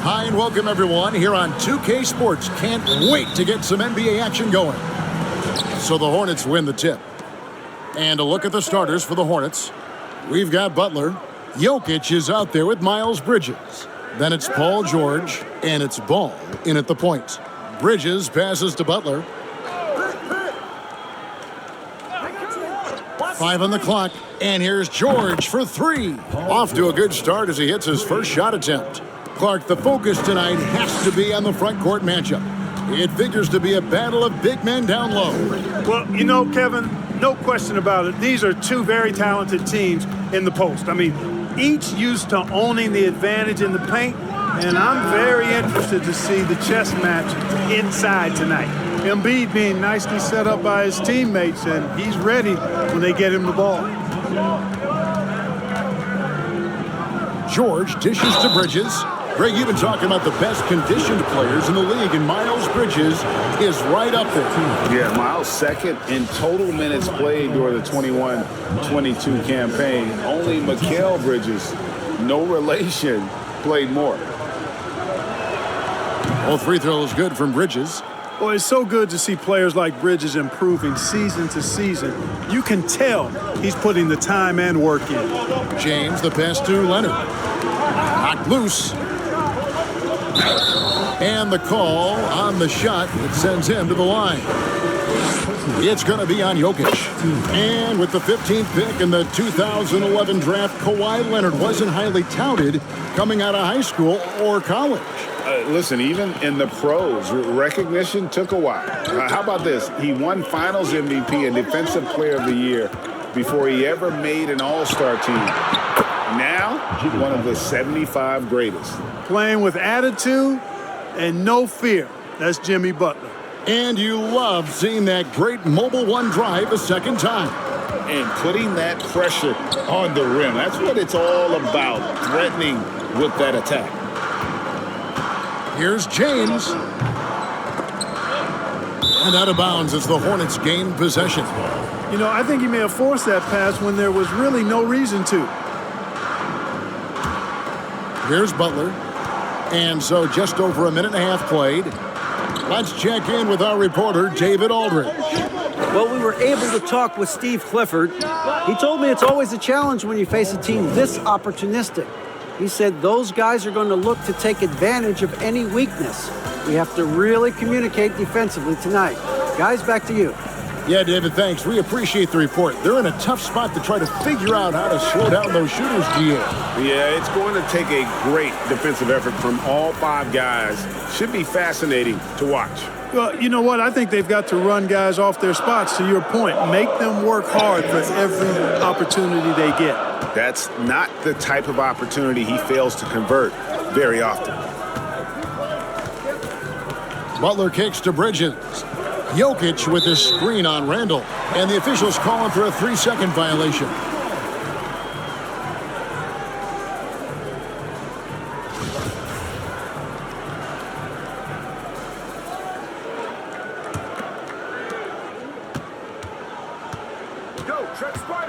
Hi and welcome everyone here on 2K Sports. Can't wait to get some NBA action going. So the Hornets win the tip. And a look at the starters for the Hornets. We've got Butler. Jokic is out there with Miles Bridges. Then it's Paul George, and it's Ball in at the point. Bridges passes to Butler. 5 on the clock, and here's George for 3. Off to a good start as he hits his first shot attempt. Clark, the focus tonight has to be on the front court matchup. It figures to be a battle of big men down low. Well, you know, Kevin, no question about it. These are two very talented teams in the post. I mean, each used to owning the advantage in the paint, and I'm very interested to see the chess match inside tonight. Embiid being nicely set up by his teammates, and he's ready when they get him the ball. George dishes to Bridges. Greg, you've been talking about the best conditioned players in the league, and Miles Bridges is right up there. Yeah, Miles second in total minutes played during the 21-22 campaign. Only Mikal Bridges, no relation, played more. All free throws good from Bridges. Well, it's so good to see players like Bridges improving season to season. You can tell he's putting the time and work in. James, the pass to Leonard. Knocked loose. And the call on the shot that sends him to the line. It's going to be on Jokic. And with the 15th pick in the 2011 draft, Kawhi Leonard wasn't highly touted coming out of high school or college. Listen, even in the pros, recognition took a while. How about this? He won Finals MVP and Defensive Player of the Year before he ever made an All-Star team. Now, one of the 75 greatest. Playing with attitude and no fear. That's Jimmy Butler. And you love seeing that great mobile one drive a second time. And putting that pressure on the rim. That's what it's all about, threatening with that attack. Here's James. And out of bounds as the Hornets gain possession. You know, I think he may have forced that pass when there was really no reason to. Here's Butler. And so just over a minute and a half played. Let's check in with our reporter, David Aldridge. Well, we were able to talk with Steve Clifford. He told me it's always a challenge when you face a team this opportunistic. He said those guys are going to look to take advantage of any weakness. We have to really communicate defensively tonight. Guys, back to you. Yeah, David, thanks. We appreciate the report. They're in a tough spot to try to figure out how to slow down those shooters, GA. Yeah, it's going to take a great defensive effort from all 5 guys. Should be fascinating to watch. Well, you know what? I think they've got to run guys off their spots, to your point. Make them work hard for every opportunity they get. That's not the type of opportunity he fails to convert very often. Butler kicks to Bridges. Jokic with his screen on Randall. And the officials calling for a 3-second violation.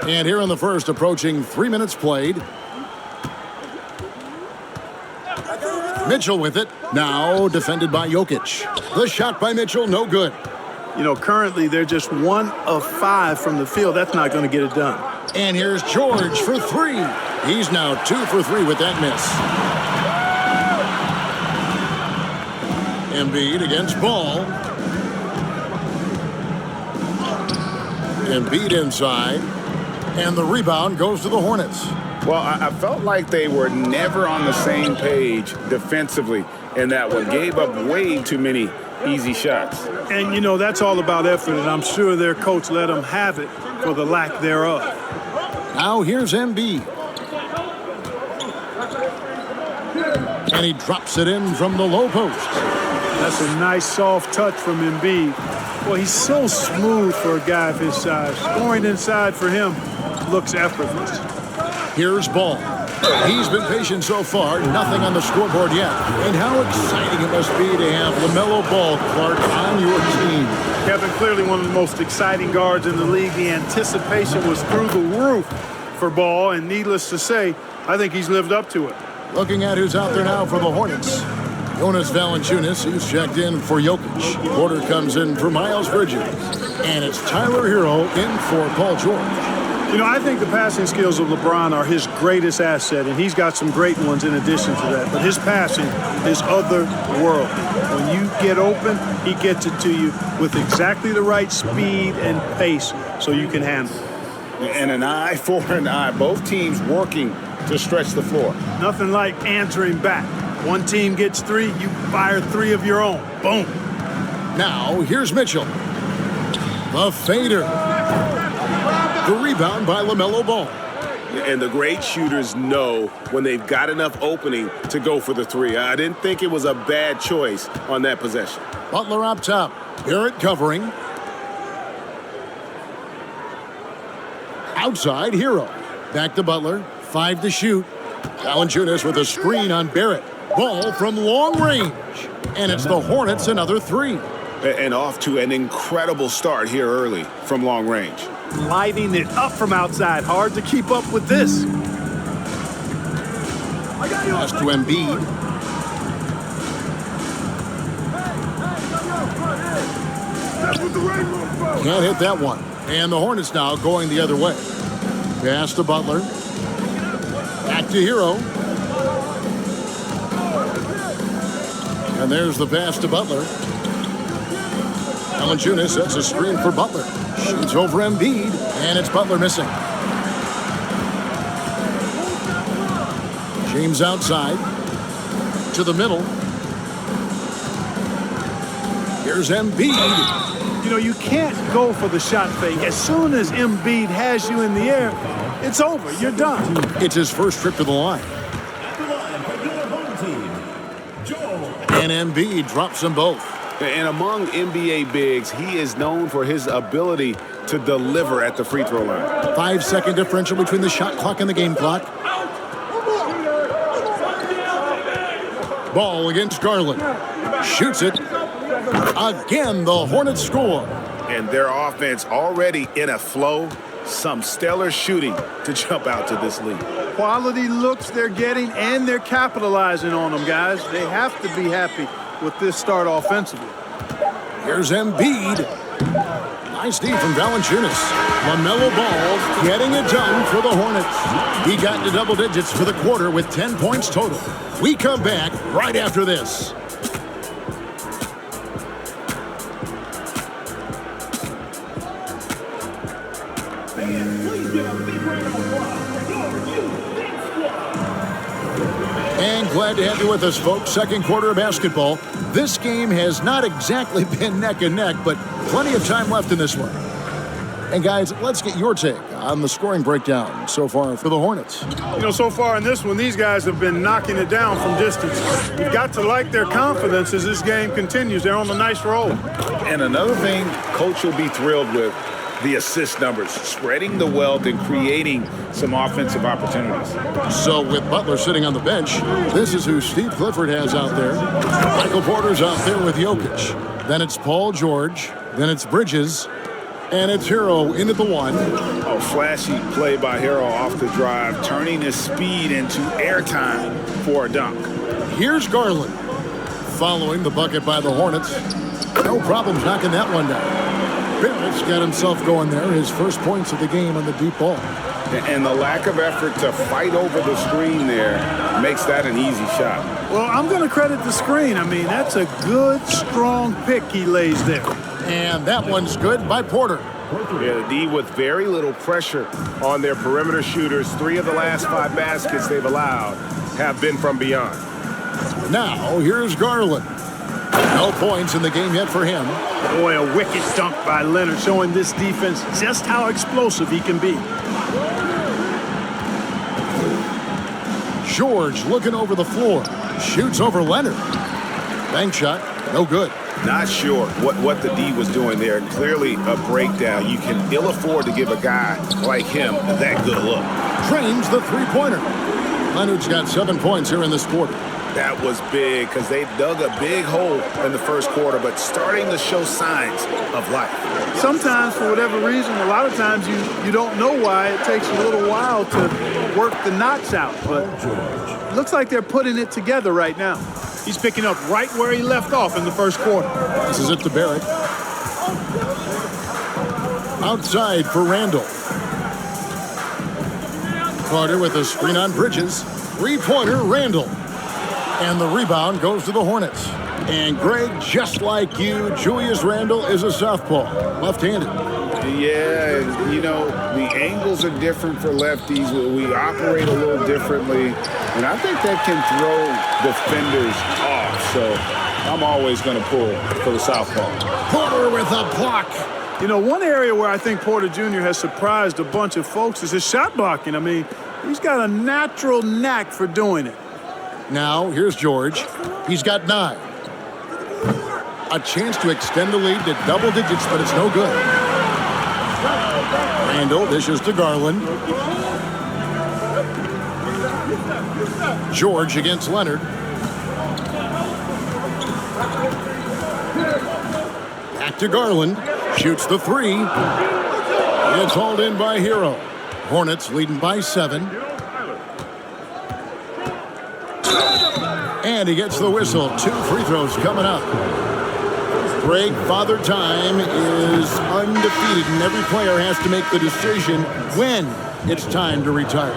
And here in the first, approaching 3 minutes played. Mitchell with it. Now defended by Jokic. The shot by Mitchell, no good. You know, currently they're just 1 of 5 from the field. That's not going to get it done. And here's George for 3. He's now 2 for 3 with that miss. Embiid against Ball. Embiid inside. And the rebound goes to the Hornets. Well, I felt like they were never on the same page defensively in that one. Gave up way too many easy shots. And, you know, that's all about effort, and I'm sure their coach let them have it for the lack thereof. Now here's Embiid. And he drops it in from the low post. That's a nice soft touch from Embiid. Well, he's so smooth for a guy of his size. Scoring inside for him looks effortless. Here's Ball. He's been patient so far, nothing on the scoreboard yet. And how exciting it must be to have LaMelo Ball, Clark, on your team. Kevin, clearly one of the most exciting guards in the league. The anticipation was through the roof for Ball, and needless to say, I think he's lived up to it. Looking at who's out there now for the Hornets. Jonas Valanciunas, he's checked in for Jokic. Porter comes in for Miles Bridges. And it's Tyler Hero in for Paul George. You know, I think the passing skills of LeBron are his greatest asset, and he's got some great ones in addition to that. But his passing is otherworldly. When you get open, he gets it to you with exactly the right speed and pace so you can handle it. And an eye for an eye. Both teams working to stretch the floor. Nothing like answering back. One team gets 3, you fire 3 of your own. Boom. Now, here's Mitchell. The fader. The rebound by LaMelo Ball. And the great shooters know when they've got enough opening to go for the 3. I didn't think it was a bad choice on that possession. Butler up top. Barrett covering. Outside, Hero. Back to Butler. 5 to shoot. Valanciunas with a screen on Barrett. Ball from long range. And it's the Hornets another 3. And off to an incredible start here early from long range. Lighting it up from outside. Hard to keep up with this. Pass to Embiid. Can't hit that one. And the Hornets now going the other way. Pass to Butler. Back to Hero. And there's the pass to Butler. Valanciunas sets a screen for Butler. Shoots over Embiid, and it's Butler missing. James outside. To the middle. Here's Embiid. You know, you can't go for the shot fake. As soon as Embiid has you in the air, it's over. You're done. It's his first trip to the line. And Embiid drops them both. And among NBA bigs, he is known for his ability to deliver at the free throw line. 5-second differential between the shot clock and the game clock. Ball against Garland. Shoots it. Again, the Hornets score. And their offense already in a flow. Some stellar shooting to jump out to this lead. Quality looks they're getting, and they're capitalizing on them, guys. They have to be happy with this start offensively. Here's Embiid. Nice D from Valanciunas. LaMelo Ball getting it done for the Hornets. He got into double digits for the quarter with 10 points total. We come back right after this. And glad to have you with us, folks. Second quarter of basketball. This game has not exactly been neck and neck, but plenty of time left in this one. And guys, let's get your take on the scoring breakdown so far for the Hornets. You know, so far in this one, these guys have been knocking it down from distance. You've got to like their confidence as this game continues. They're on a nice roll. And another thing Coach will be thrilled with, the assist numbers, spreading the wealth and creating some offensive opportunities. So with Butler sitting on the bench, this is who Steve Clifford has out there. Michael Porter's out there with Jokic. Then it's Paul George. Then it's Bridges. And it's Hero into the 1. Oh, flashy play by Hero off the drive, turning his speed into airtime for a dunk. Here's Garland. Following the bucket by the Hornets. No problems knocking that one down. Barrett's got himself going there. His first points of the game on the deep ball. And the lack of effort to fight over the screen there makes that an easy shot. Well, I'm going to credit the screen. I mean, that's a good, strong pick he lays there. And that one's good by Porter. Yeah, the D with very little pressure on their perimeter shooters. 3 of the last 5 baskets they've allowed have been from beyond. Now, here's Garland. No points in the game yet for him. Boy, a wicked dunk by Leonard, showing this defense just how explosive he can be. George looking over the floor. Shoots over Leonard. Bank shot, no good. Not sure what the D was doing there. Clearly a breakdown. You can ill afford to give a guy like him that good look. Drains the three-pointer. Leonard's got 7 points here in this quarter. That was big because they dug a big hole in the first quarter, but starting to show signs of life. Sometimes, for whatever reason, a lot of times you don't know why. It takes a little while to work the knots out, but it looks like they're putting it together right now. He's picking up right where he left off in the first quarter. Passes it to Barrett. Outside for Randall. Carter with a screen on Bridges. Three-pointer, Randall. And the rebound goes to the Hornets. And Greg, just like you, Julius Randle is a southpaw, left-handed. Yeah, you know, the angles are different for lefties. We operate a little differently. And I think that can throw defenders off. So I'm always going to pull for the southpaw. Porter with a block. You know, one area where I think Porter Jr. has surprised a bunch of folks is his shot blocking. I mean, he's got a natural knack for doing it. Now, here's George. He's got 9. A chance to extend the lead to double digits, but it's no good. Randall dishes to Garland. George against Leonard. Back to Garland. Shoots the 3. It's hauled in by Hero. Hornets leading by 7. And he gets the whistle. 2 free throws coming up. Greg, Father Time is undefeated, and every player has to make the decision when it's time to retire.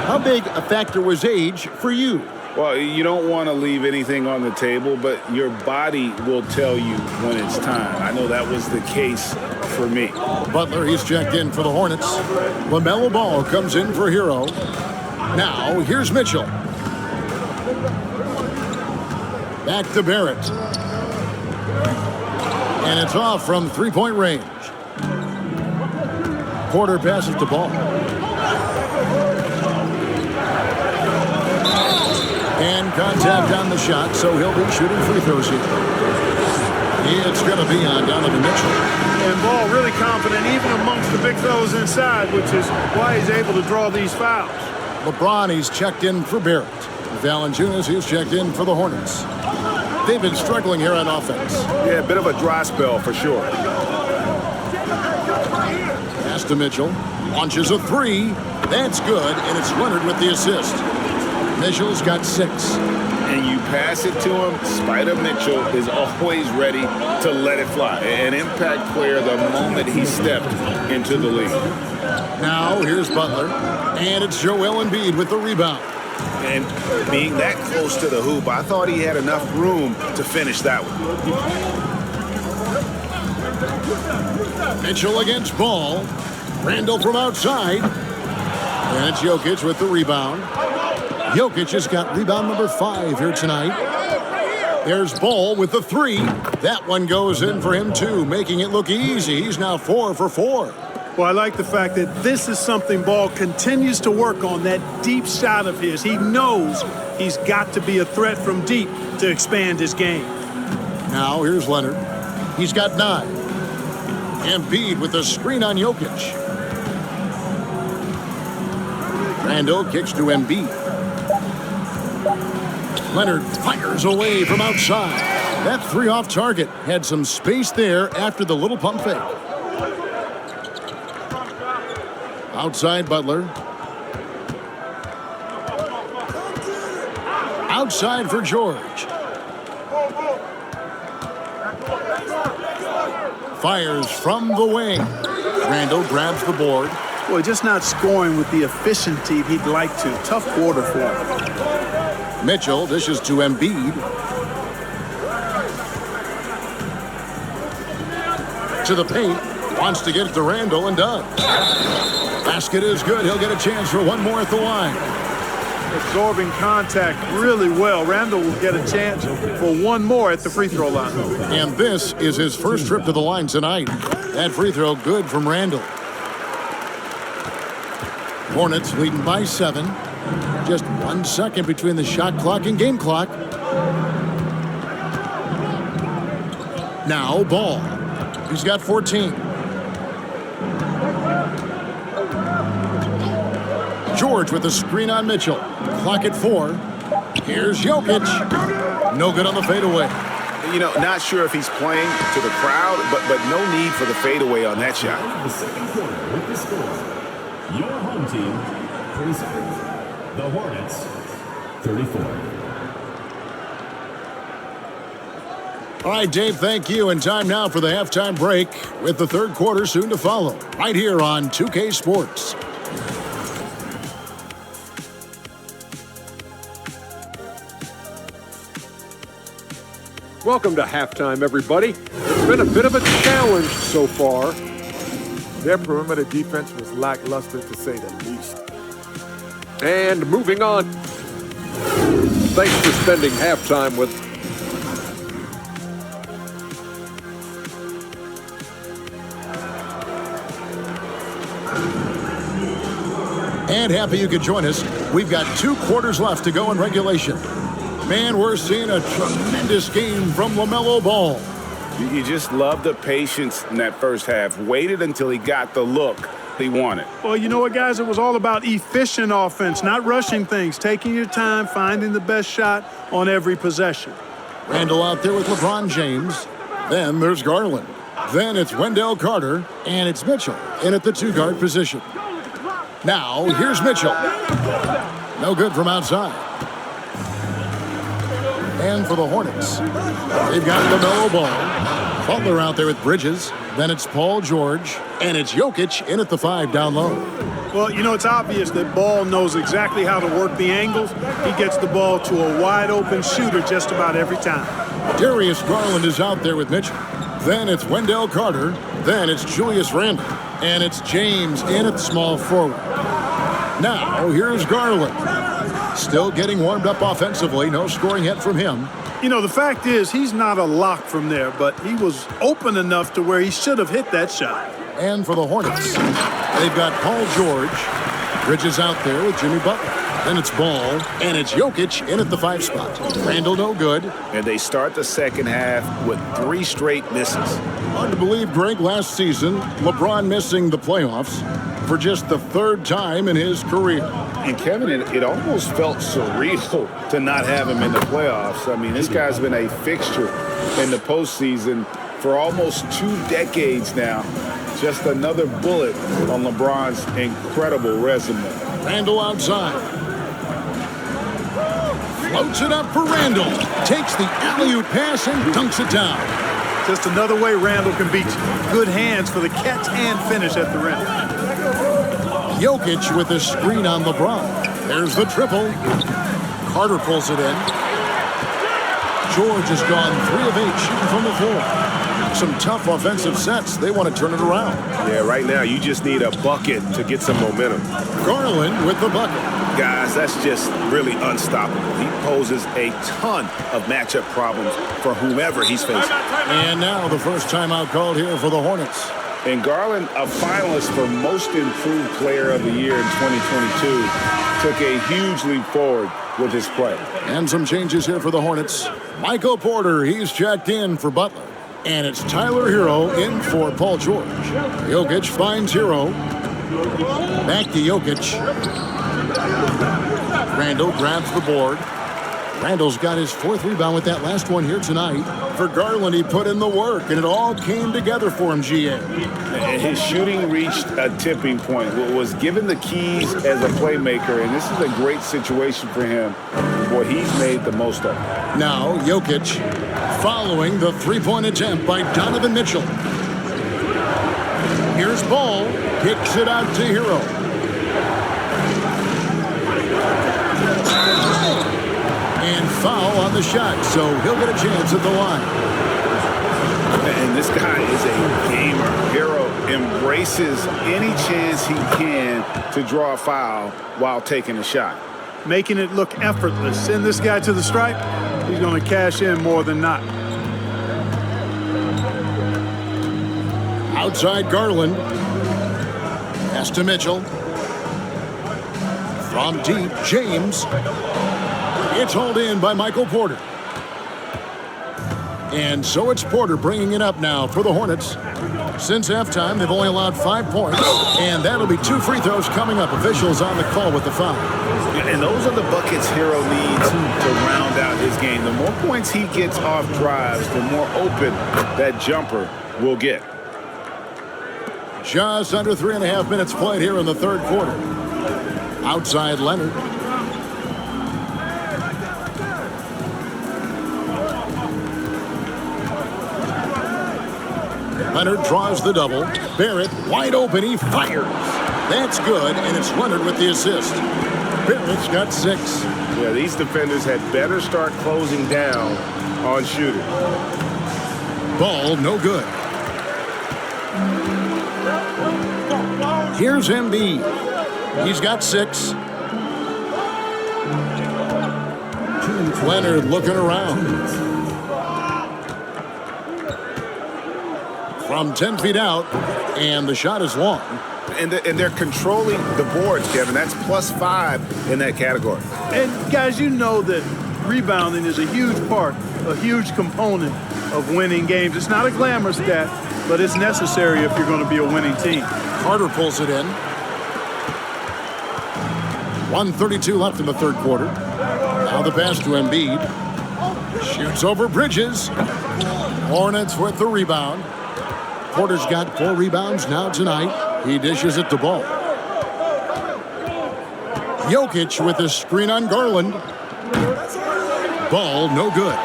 How big a factor was age for you? Well, you don't want to leave anything on the table, but your body will tell you when it's time. I know that was the case for me. Butler, he's checked in for the Hornets. LaMelo Ball comes in for Hero. Now, here's Mitchell. Back to Barrett. And it's off from three-point range. Porter passes the ball. And contact on the shot, so he'll be shooting free throws here. It's going to be on Donovan Mitchell. And Ball really confident even amongst the big fellows inside, which is why he's able to draw these fouls. LeBron, he's checked in for Barrett. Valanciunas, he's checked in for the Hornets. They've been struggling here on offense. Yeah, a bit of a dry spell for sure. Pass to Mitchell. Launches a 3. That's good, and it's Leonard with the assist. Mitchell's got 6. And you pass it to him, Spider Mitchell is always ready to let it fly. An impact player the moment he stepped into the league. Now, here's Butler. And it's Joel Embiid with the rebound. And being that close to the hoop, I thought he had enough room to finish that one. Mitchell against Ball. Randall from outside. And it's Jokic with the rebound. Jokic has got rebound number 5 here tonight. There's Ball with the 3. That one goes in for him too, making it look easy. He's now 4 for 4. Well, I like the fact that this is something Ball continues to work on, that deep shot of his. He knows he's got to be a threat from deep to expand his game. Now, here's Leonard. He's got 9. Embiid with the screen on Jokic. Randall kicks to Embiid. Leonard fires away from outside. That 3 off target had some space there after the little pump fake. Outside Butler. Outside for George. Fires from the wing. Randall grabs the board. Boy, just not scoring with the efficiency he'd like to. Tough quarter for him. Mitchell dishes to Embiid. To the paint. Wants to get it to Randall and does. Basket is good. He'll get a chance for one more at the line. Absorbing contact really well. Randall will get a chance for one more at the free throw line. And this is his first trip to the line tonight. That free throw good from Randall. Hornets leading by 7. Just 1 second between the shot clock and game clock. Now Ball. He's got 14. George with the screen on Mitchell. Clock at 4. Here's Jokic. No good on the fadeaway. You know, not sure if he's playing to the crowd, but no need for the fadeaway on that shot. The second quarter with the score. Your home team, 37. The Hornets, 34. All right, Dave, thank you. And time now for the halftime break with the third quarter soon to follow. Right here on 2K Sports. Welcome to halftime, everybody. It's been a bit of a challenge so far. Their perimeter defense was lackluster, to say the least. And moving on. Thanks for spending halftime with And happy you could join us. We've got 2 quarters left to go in regulation. Man, we're seeing a tremendous game from LaMelo Ball. You just love the patience in that first half. Waited until he got the look he wanted. Well, you know what, guys? It was all about efficient offense, not rushing things, taking your time, finding the best shot on every possession. Randall out there with LeBron James. Then there's Garland. Then it's Wendell Carter, and it's Mitchell in at the 2-guard position. Now, here's Mitchell. No good from outside. And for the Hornets, they've got LaMelo Ball. Butler out there with Bridges. Then it's Paul George. And it's Jokic in at the 5 down low. Well, you know, it's obvious that Ball knows exactly how to work the angles. He gets the ball to a wide-open shooter just about every time. Darius Garland is out there with Mitchell. Then it's Wendell Carter. Then it's Julius Randle. And it's James in at small forward. Now, here's Garland. Still getting warmed up offensively. No scoring yet from him. You know, the fact is he's not a lock from there, but he was open enough to where he should have hit that shot. And for the Hornets, they've got Paul George. Bridges out there with Jimmy Butler. Then it's Ball, and it's Jokic in at the 5 spot. Randall no good. And they start the second half with 3 straight misses. Hard to believe, Greg, last season, LeBron missing the playoffs for just the 3rd time in his career. And Kevin, it almost felt surreal to not have him in the playoffs. I mean, this guy's been a fixture in the postseason for almost 2 decades now. Just another bullet on LeBron's incredible resume. Randall outside. Floats it up for Randall. Takes the alley-oop pass and dunks it down. Just another way Randall can beat you. Good hands for the catch and finish at the rim. Jokic with a screen on LeBron. There's the triple. Carter pulls it in. George has gone 3 of 8 shooting from the floor. Some tough offensive sets. They want to turn it around. Yeah, right now you just need a bucket to get some momentum. Garland with the bucket. Guys, that's just really unstoppable. He poses a ton of matchup problems for whomever he's facing. And now the first timeout called here for the Hornets. And Garland, a finalist for Most Improved Player of the Year in 2022, took a huge leap forward with his play. And some changes here for the Hornets. Michael Porter, he's checked in for Butler. And it's Tyler Hero in for Paul George. Jokic finds Hero. Back to Jokic. Randall grabs the board. Randall's got his 4th rebound with that last one here tonight. For Garland, he put in the work, and it all came together for him, GA. And his shooting reached a tipping point. Was given the keys as a playmaker, and this is a great situation for him. Boy, he's made the most of it. Now, Jokic following the 3-point attempt by Donovan Mitchell. Here's Ball. Kicks it out to Hero. And foul on the shot, so he'll get a chance at the line. And this guy is a gamer. Hero embraces any chance he can to draw a foul while taking a shot. Making it look effortless. Send this guy to the stripe, he's going to cash in more than not. Outside Garland. Pass to Mitchell. From deep, James. It's hauled in by Michael Porter. And so it's Porter bringing it up now for the Hornets. Since halftime, they've only allowed 5 points. And that'll be 2 free throws coming up. Officials on the call with the foul. And those are the buckets Hero needs to round out his game. The more points he gets off drives, the more open that jumper will get. Just under 3.5 minutes played here in the 3rd quarter. Outside Leonard. Leonard draws the double. Barrett wide open. He fires. That's good, and it's Leonard with the assist. Barrett's got 6. Yeah, these defenders had better start closing down on shooting. Ball no good. Here's Embiid. He's got 6. Leonard looking around. From 10 feet out, and the shot is long. And they're controlling the boards, Kevin. That's +5 in that category. And, guys, you know that rebounding is a huge part, a huge component of winning games. It's not a glamour stat, but it's necessary if you're going to be a winning team. Carter pulls it in. 1:32 left in the third quarter. Now the pass to Embiid. Shoots over Bridges. Hornets with the rebound. Porter's got 4 rebounds now tonight. He dishes it to Ball. Jokic with a screen on Garland. Ball no good.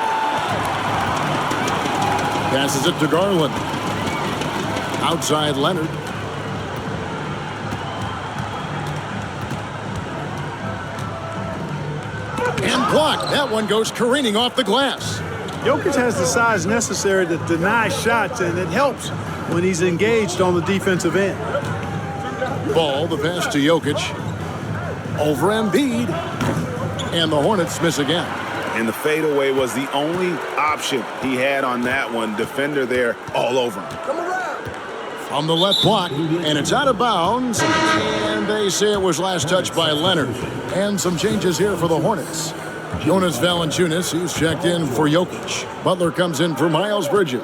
Passes it to Garland. Outside Leonard. And blocked. That one goes careening off the glass. Jokic has the size necessary to deny shots, and it helps when he's engaged on the defensive end. Ball, the pass to Jokic. Over Embiid. And the Hornets miss again. And the fadeaway was the only option he had on that one. Defender there all over him. From the left block, and it's out of bounds. And they say it was last touched by Leonard. And some changes here for the Hornets. Jonas Valanciunas, he's checked in for Jokic. Butler comes in for Miles Bridges.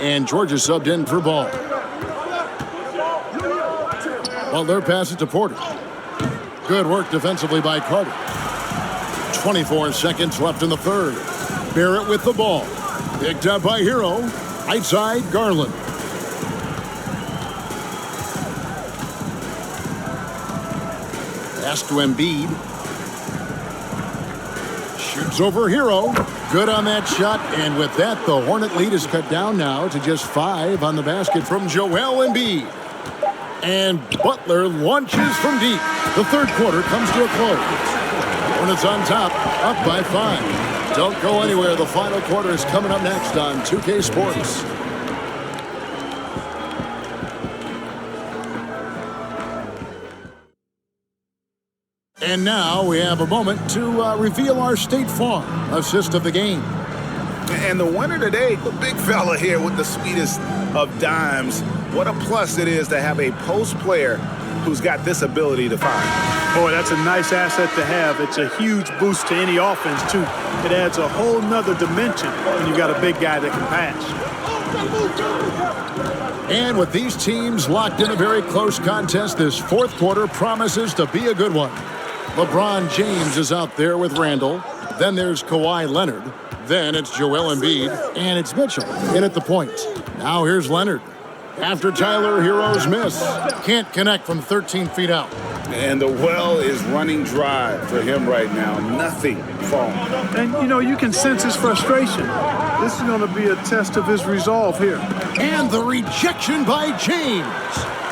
And Georgia subbed in for Ball. Butler passes to Porter. Good work defensively by Carter. 24 seconds left in the third. Barrett with the ball. Picked up by Hero. Right side, Garland. Pass to Embiid. Shoots over Hero. Good on that shot. And with that, the Hornet lead is cut down now to just 5 on the basket from Joel Embiid. And Butler launches from deep. The third quarter comes to a close. Hornets on top, up by 5. Don't go anywhere. The final quarter is coming up next on 2K Sports. And now we have a moment to reveal our State Farm assist of the game. And the winner today, the big fella here with the sweetest of dimes. What a plus it is to have a post player who's got this ability to find. Boy, that's a nice asset to have. It's a huge boost to any offense, too. It adds a whole nother dimension when you've got a big guy that can pass. And with these teams locked in a very close contest, this fourth quarter promises to be a good one. LeBron James is out there with Randall. Then there's Kawhi Leonard. Then it's Joel Embiid. And it's Mitchell in at the point. Now here's Leonard. After Tyler Hero's miss. Can't connect from 13 feet out. And the well is running dry for him right now. Nothing falling. And, you know, you can sense his frustration. This is going to be a test of his resolve here. And the rejection by James.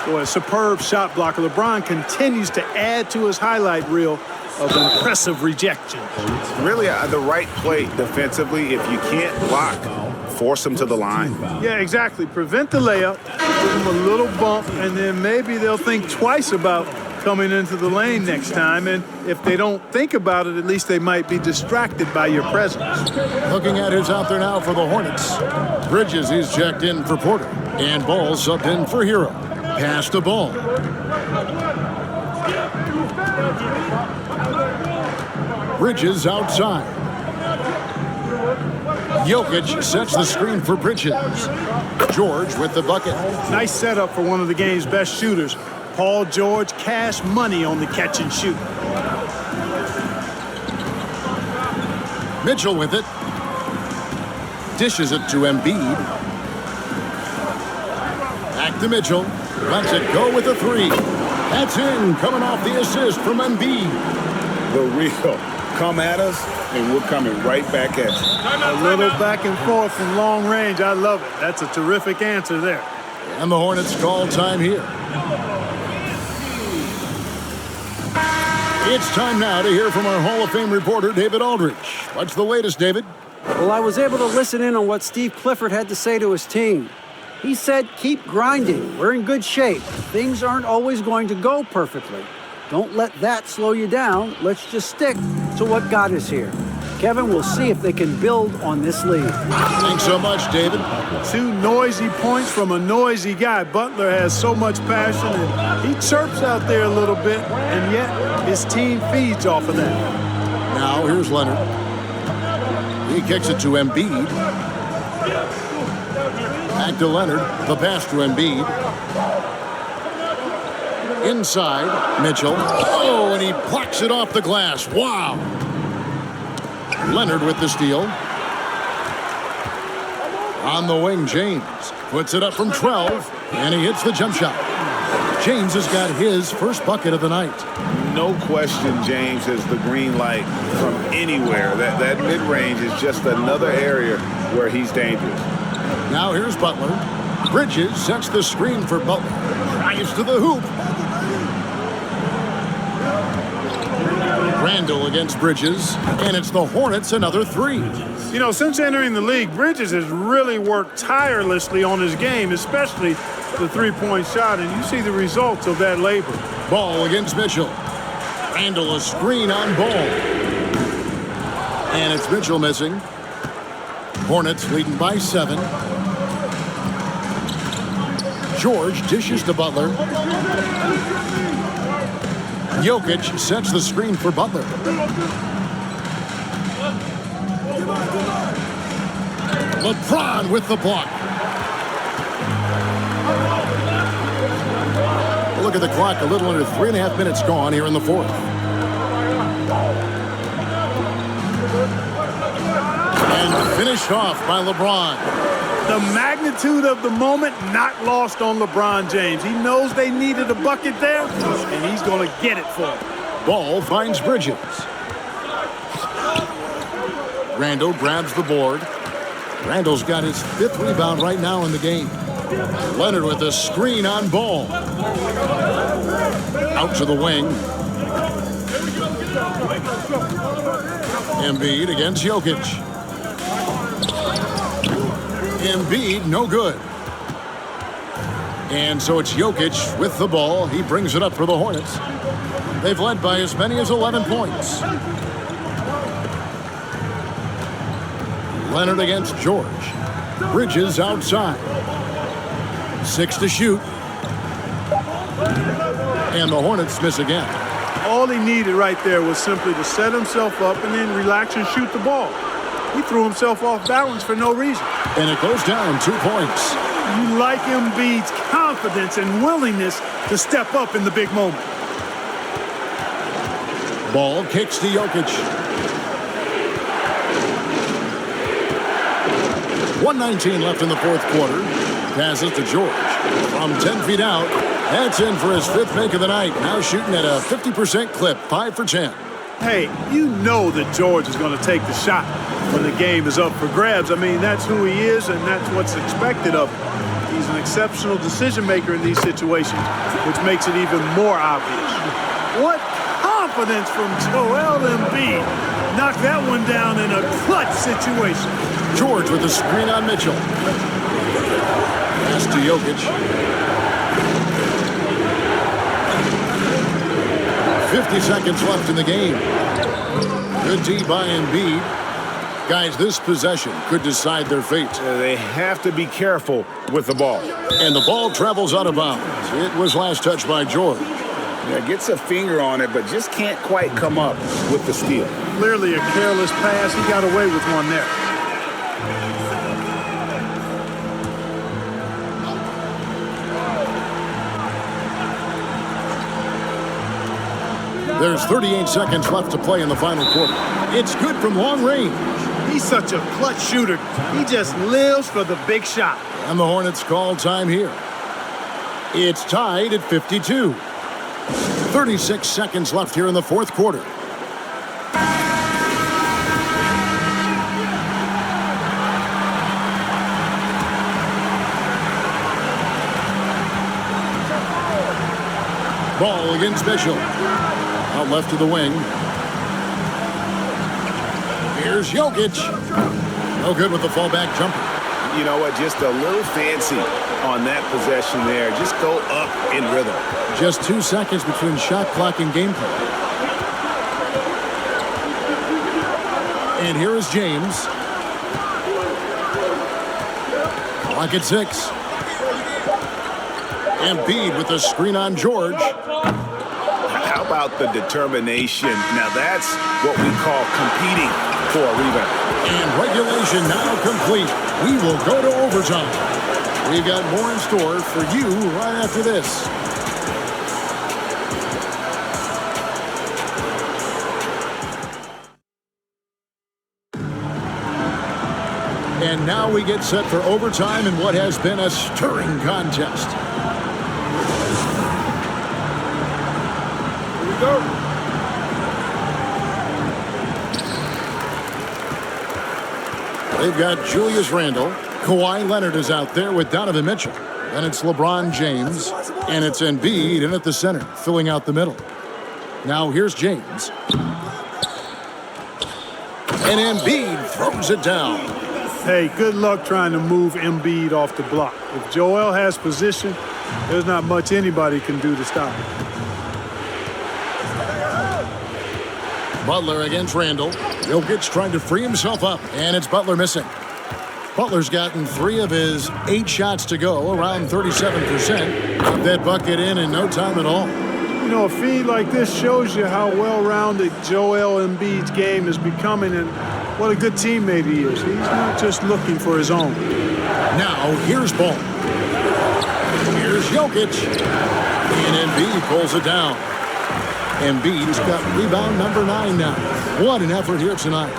Boy, a superb shot blocker. LeBron continues to add to his highlight reel of impressive rejection. Really the right play defensively. If you can't block, force him to the line. Yeah, exactly. Prevent the layup, give him a little bump, and then maybe they'll think twice about coming into the lane next time. And if they don't think about it, at least they might be distracted by your presence. Looking at who's out there now for the Hornets. Bridges, he's checked in for Porter. And Ball subbed in for Hero. Pass to Ball. Bridges outside. Jokic sets the screen for Bridges. George with the bucket. Nice setup for one of the game's best shooters. Paul George, cash money on the catch and shoot. Mitchell with it. Dishes it to Embiid. Back to Mitchell. Lets it go with a 3. That's in. Coming off the assist from Embiid. The real. Come at us, and we're coming right back at you. A little back and forth from long range. I love it. That's a terrific answer there. And the Hornets call time here. It's time now to hear from our Hall of Fame reporter, David Aldridge. What's the latest, David? Well, I was able to listen in on what Steve Clifford had to say to his team. He said, keep grinding. We're in good shape. Things aren't always going to go perfectly. Don't let that slow you down. Let's just stick to what got us here. Kevin, we'll see if they can build on this lead. Thanks so much, David. 2 noisy points from a noisy guy. Butler has so much passion, and he chirps out there a little bit, and yet his team feeds off of that. Now, here's Leonard. He kicks it to Embiid. Back to Leonard. The pass to Embiid. Inside, Mitchell. Oh, and he plucks it off the glass. Wow. Leonard with the steal. On the wing, James puts it up from 12, and he hits the jump shot. James has got his first bucket of the night. No question James has the green light from anywhere. That mid-range is just another area where he's dangerous. Now here's Butler. Bridges sets the screen for Butler. Drives to the hoop. Randall against Bridges, and it's the Hornets another 3. You know, since entering the league, Bridges has really worked tirelessly on his game, especially the three-point shot, and you see the results of that labor. Ball against Mitchell. Randall a screen on Ball. And it's Mitchell missing. Hornets leading by 7. George dishes to Butler. Jokic sets the screen for Butler. LeBron with the block. Look at the clock, a little under 3.5 minutes gone here in the 4th. And finished off by LeBron. The magnitude of the moment not lost on LeBron James. He knows they needed a bucket there, and he's going to get it for him. Ball finds Bridges. Randall grabs the board. Randall's got his 5th rebound right now in the game. Leonard with a screen on Ball. Out to the wing. Embiid against Jokic. Embiid, no good. And so it's Jokic with the ball. He brings it up for the Hornets. They've led by as many as 11 points. Leonard against George. Bridges outside. 6 to shoot. And the Hornets miss again. All he needed right there was simply to set himself up and then relax and shoot the ball. He threw himself off balance for no reason. And it goes down 2 points. You like Embiid's confidence and willingness to step up in the big moment. Ball kicks to Jokic. 1:19 left in the 4th quarter. Passes to George. From 10 feet out, that's in for his 5th make of the night. Now shooting at a 50% clip, 5 for 10. Hey, you know that George is going to take the shot when the game is up for grabs. I mean, that's who he is, and that's what's expected of him. He's an exceptional decision maker in these situations, which makes it even more obvious. What confidence from Joel Embiid. Knocked that one down in a clutch situation. George with a screen on Mitchell. Pass to Jokic. 50 seconds left in the game. Good D by Embiid. Guys, this possession could decide their fate. They have to be careful with the ball. And the ball travels out of bounds. It was last touched by George. Yeah, gets a finger on it, but just can't quite come up with the steal. Clearly a careless pass. He got away with one there. There's 38 seconds left to play in the final quarter. It's good from long range. He's such a clutch shooter. He just lives for the big shot. And the Hornets call time here. It's tied at 52. 36 seconds left here in the 4th quarter. Ball against Mitchell. Out left to the wing. Here's Jokic. No good with the fallback jumper. You know what? Just a little fancy on that possession there. Just go up in rhythm. Just 2 seconds between shot clock and gameplay. And here is James. Clock at 6. Embiid with the screen on George. How about the determination? Now that's what we call competing for a rebound. And regulation now complete. We will go to overtime. We've got more in store for you right after this. And now we get set for overtime in what has been a stirring contest. Here we go. They've got Julius Randle. Kawhi Leonard is out there with Donovan Mitchell. Then it's LeBron James. And it's Embiid in at the center, filling out the middle. Now here's James. And Embiid throws it down. Hey, good luck trying to move Embiid off the block. If Joel has position, there's not much anybody can do to stop him. Butler against Randle. Jokic trying to free himself up, and it's Butler missing. Butler's gotten 3 of his 8 shots to go, around 37%. Got that bucket in no time at all. You know, a feed like this shows you how well-rounded Joel Embiid's game is becoming and what a good teammate he is. He's not just looking for his own. Now, here's Ball. Here's Jokic. And Embiid pulls it down. Embiid's got rebound number 9 now. What an effort here tonight.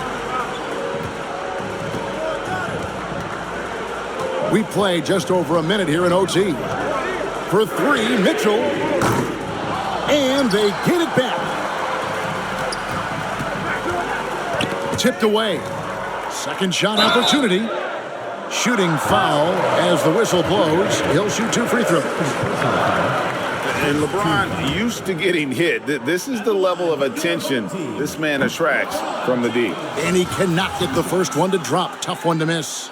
We play just over a minute here in OT. For 3, Mitchell. And they get it back. Tipped away. Second shot opportunity. Shooting foul as the whistle blows. He'll shoot 2 free throws. And LeBron used to getting hit. This is the level of attention this man attracts from the D. And he cannot get the first one to drop. Tough one to miss.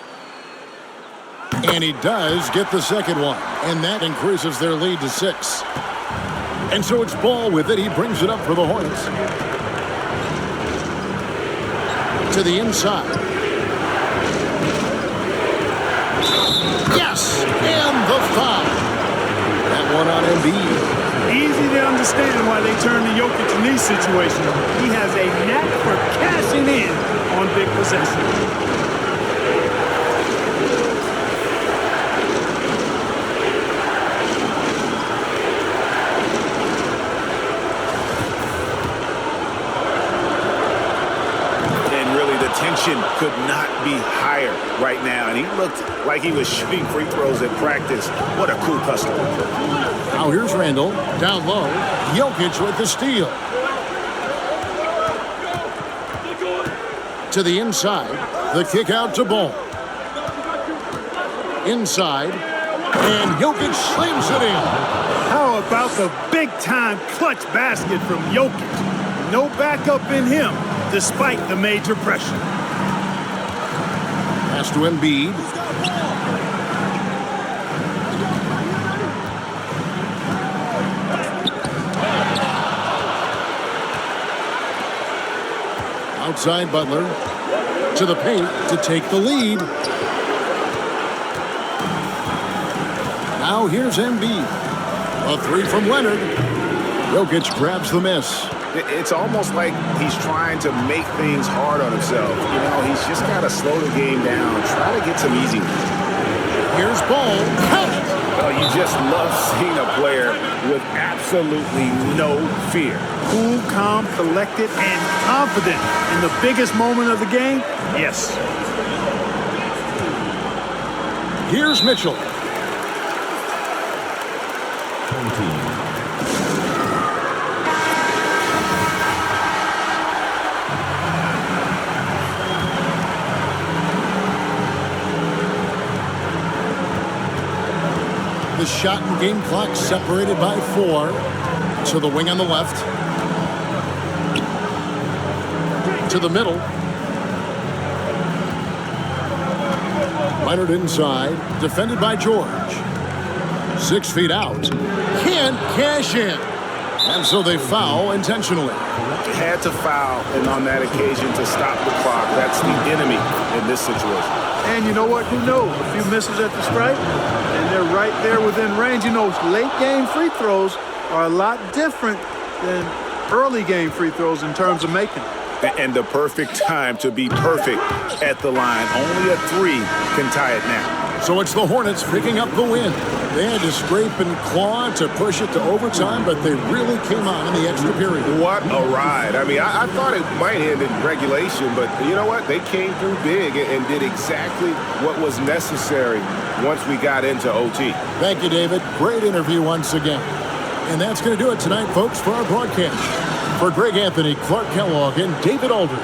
And he does get the second one. And that increases their lead to 6. And so it's Ball with it. He brings it up for the Hornets. To the inside. Yes! And the foul. That one on Embiid. Easy to understand why they turn to Jokic in these situations. He has a knack for cashing in on big possessions. Could not be higher right now, and he looked like he was shooting free throws at practice. What a cool customer. Now here's Randle down low. Jokic with the steal. To the inside. The kick out to Ball. Inside. And Jokic slams it in. How about the big-time clutch basket from Jokic? No backup in him, despite the major pressure. Pass to Embiid. Outside Butler. To the paint to take the lead. Now here's Embiid. A 3 from Leonard. Jokic grabs the miss. It's almost like he's trying to make things hard on himself. You know, he's just got to slow the game down, try to get some easy ones. Here's Ball. Count it. Oh, you just love seeing a player with absolutely no fear. Cool, calm, collected, and confident in the biggest moment of the game? Yes. Here's Mitchell. The shot and game clock separated by 4. To the wing on the left. To the middle. Leonard inside. Defended by George. 6 feet out. Can't cash in. And so they foul intentionally. Had to foul, and on that occasion to stop the clock. That's the enemy in this situation. And you know what? Who knows? A few misses at the stripe, and they're right there within range. You know, late game free throws are a lot different than early game free throws in terms of making them. And the perfect time to be perfect at the line. Only a 3 can tie it now. So it's the Hornets picking up the win. They had to scrape and claw to push it to overtime, but they really came on in the extra period. What a ride. I mean, I thought it might end in regulation, but you know what? They came through big and did exactly what was necessary once we got into OT. Thank you, David. Great interview once again. And that's going to do it tonight, folks, for our broadcast. For Greg Anthony, Clark Kellogg, and David Aldridge,